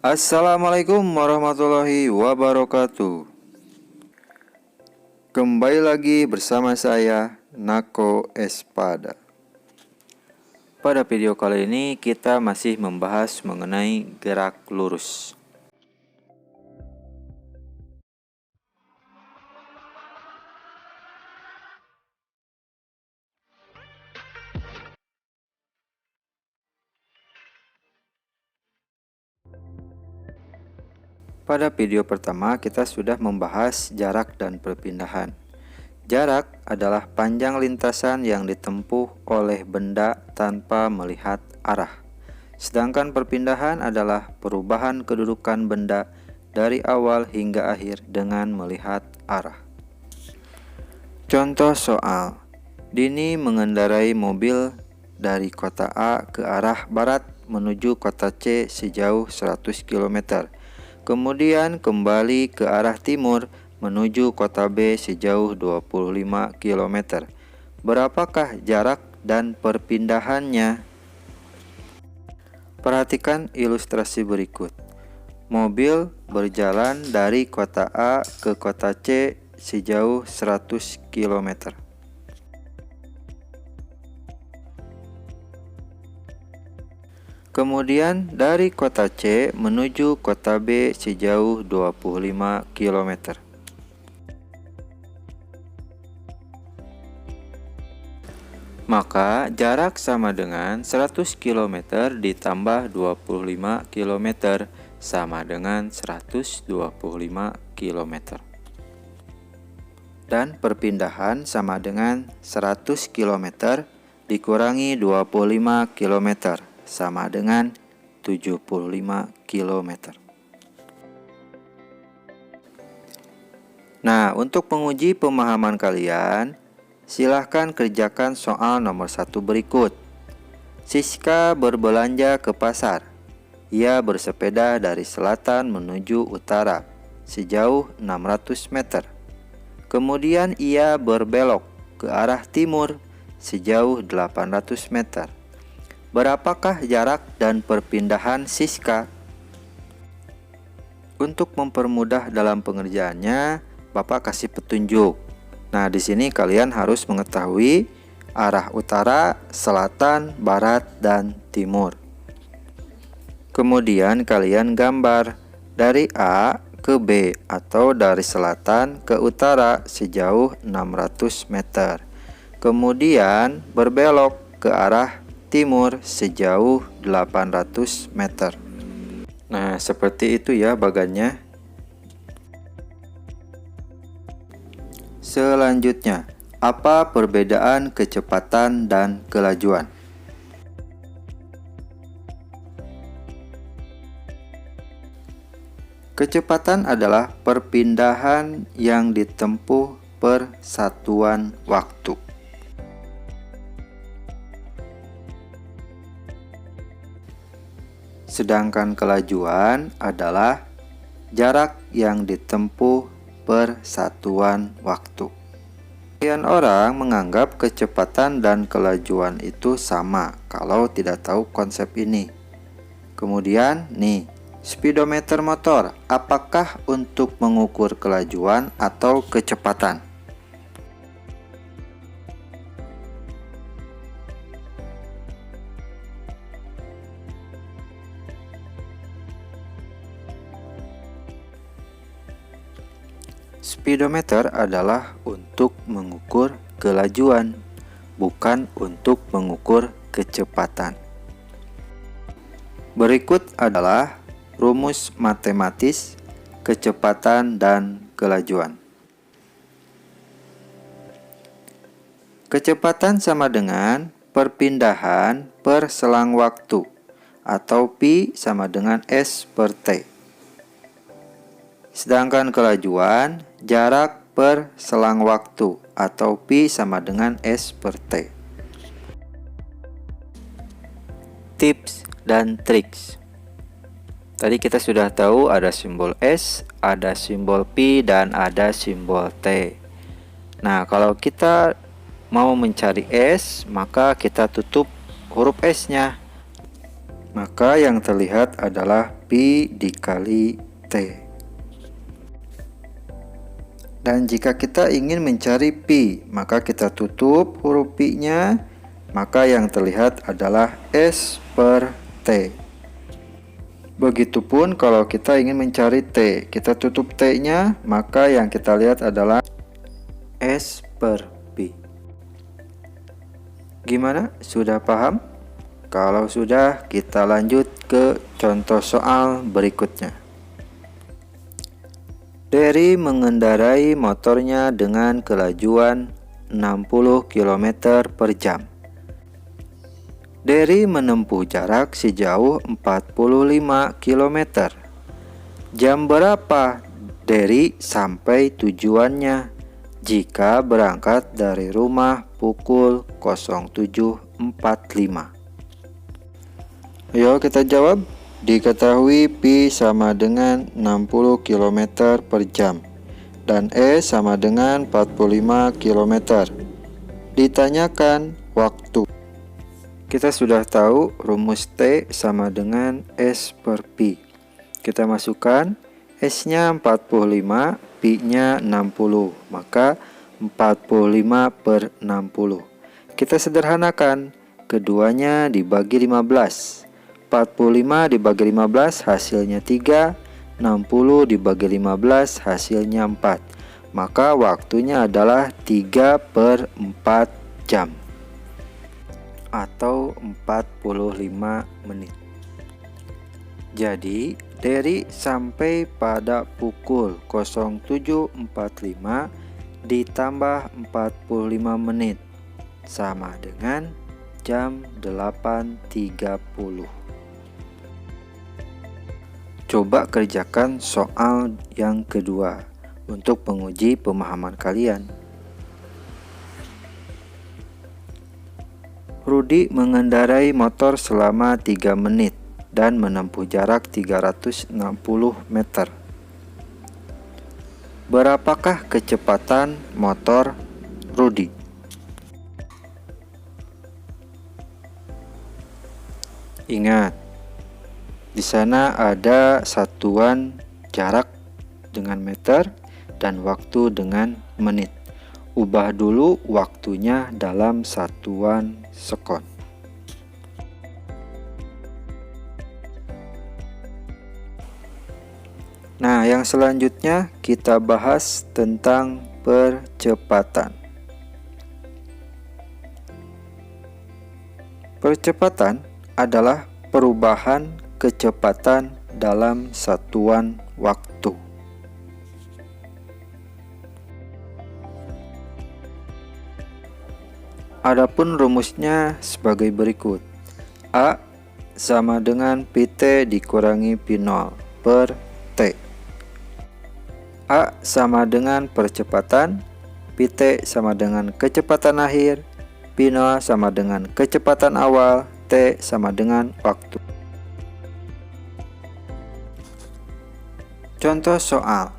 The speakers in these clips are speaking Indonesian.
Assalamualaikum warahmatullahi wabarakatuh. Kembali lagi bersama saya, Nako Espada. Pada video kali ini kita masih membahas mengenai gerak lurus. Pada video pertama kita sudah membahas jarak dan perpindahan. Jarak adalah panjang lintasan yang ditempuh oleh benda tanpa melihat arah. Sedangkan perpindahan adalah perubahan kedudukan benda dari awal hingga akhir dengan melihat arah. Contoh soal: Dini mengendarai mobil dari kota A ke arah barat menuju kota C sejauh 100 km. Kemudian kembali ke arah timur menuju kota B sejauh 25 km. Berapakah jarak dan perpindahannya? Perhatikan ilustrasi berikut. Mobil berjalan dari kota A ke kota C sejauh 100 km. Kemudian dari kota C menuju kota B sejauh 25 km. Maka jarak sama dengan 100 km ditambah 25 km sama dengan 125 km. Dan perpindahan sama dengan 100 km dikurangi 25 km sama dengan 75 km. Nah, untuk menguji pemahaman kalian, silahkan kerjakan soal nomor 1 berikut. Siska berbelanja ke pasar. Ia bersepeda dari selatan menuju utara sejauh 600 meter. Kemudian ia berbelok ke arah timur sejauh 800 meter. Berapakah jarak dan perpindahan Siska? Untuk mempermudah dalam pengerjaannya, Bapak kasih petunjuk. Nah, di sini kalian harus mengetahui arah utara, selatan, barat, dan timur. Kemudian kalian gambar dari A ke B atau dari selatan ke utara sejauh 600 meter. Kemudian berbelok ke arah timur sejauh 800 meter. Nah, seperti itu ya bagannya. Selanjutnya, apa perbedaan kecepatan dan kelajuan? Kecepatan adalah perpindahan yang ditempuh per satuan waktu. Sedangkan kelajuan adalah jarak yang ditempuh per satuan waktu. Sebagian orang menganggap kecepatan dan kelajuan itu sama kalau tidak tahu konsep ini. Kemudian nih, speedometer motor apakah untuk mengukur kelajuan atau kecepatan? Speedometer adalah untuk mengukur kelajuan, bukan untuk mengukur kecepatan. Berikut adalah rumus matematis kecepatan dan kelajuan. Kecepatan sama dengan perpindahan per selang waktu, atau Pi sama dengan S per T. Sedangkan kelajuan jarak per selang waktu, atau Pi sama dengan S per T. Tips dan triks. Tadi kita sudah tahu ada simbol S, ada simbol Pi, dan ada simbol T. Nah, kalau kita mau mencari S, maka kita tutup huruf S-nya. Maka yang terlihat adalah pi dikali T. Dan jika kita ingin mencari pi, maka kita tutup huruf pi-nya, maka yang terlihat adalah S per T. Begitupun kalau kita ingin mencari T, kita tutup T-nya, maka yang kita lihat adalah S per pi. Gimana? Sudah paham? Kalau sudah, kita lanjut ke contoh soal berikutnya. Derry mengendarai motornya dengan kelajuan 60 km per jam. Derry menempuh jarak sejauh 45 km. Jam berapa Derry sampai tujuannya jika berangkat dari rumah pukul 07.45? Ayo kita jawab. Diketahui pi sama dengan 60 km per jam dan E sama dengan 45 km. Ditanyakan waktu. Kita sudah tahu rumus T sama dengan S per pi. Kita masukkan S-nya 45, pi-nya 60, maka 45 per 60. Kita sederhanakan, keduanya dibagi 15. 45 dibagi 15 hasilnya 3, 60 dibagi 15 hasilnya 4. Maka waktunya adalah 3 per 4 jam atau 45 menit. Jadi Derry sampai pada pukul 07.45 ditambah 45 menit sama dengan jam 8.30. Coba kerjakan soal yang kedua untuk menguji pemahaman kalian. Rudi mengendarai motor selama 3 menit dan menempuh jarak 360 meter. Berapakah kecepatan motor Rudi? Ingat, di sana ada satuan jarak dengan meter dan waktu dengan menit. Ubah dulu waktunya dalam satuan sekon. Nah, yang selanjutnya kita bahas tentang percepatan. Percepatan adalah perubahan kecepatan dalam satuan waktu. Adapun rumusnya sebagai berikut. A sama dengan Pt dikurangi P0 per T. A sama dengan percepatan, Pt sama dengan kecepatan akhir, P0 sama dengan kecepatan awal, T sama dengan waktu. Contoh soal.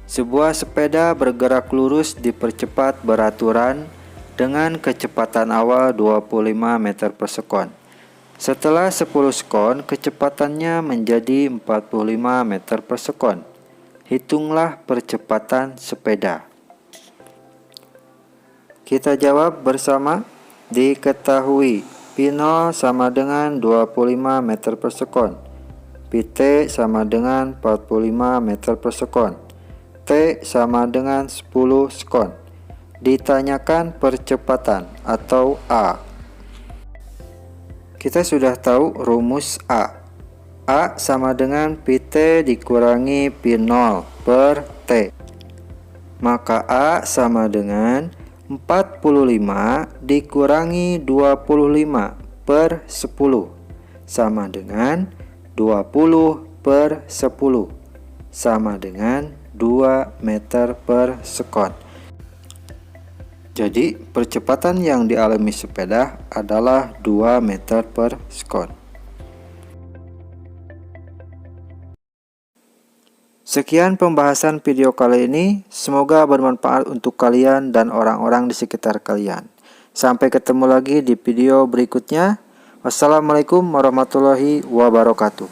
Sebuah sepeda bergerak lurus dipercepat beraturan dengan kecepatan awal 25 meter per sekon. Setelah 10 sekon, kecepatannya menjadi 45 meter per sekon. Hitunglah percepatan sepeda. Kita jawab bersama. Diketahui P0 sama dengan 25 meter per sekon. Pt sama dengan 45 meter per sekon. T sama dengan 10 sekon. Ditanyakan percepatan atau A. Kita sudah tahu rumus A. A sama dengan Pt dikurangi P0 per T. Maka A sama dengan 45 dikurangi 25 per 10 sama dengan 20 per 10 sama dengan 2 meter per sekon. Jadi percepatan yang dialami sepeda adalah 2 meter per sekon. Sekian pembahasan video kali ini, semoga bermanfaat untuk kalian dan orang-orang di sekitar kalian. Sampai ketemu lagi di video berikutnya. Wassalamualaikum warahmatullahi wabarakatuh.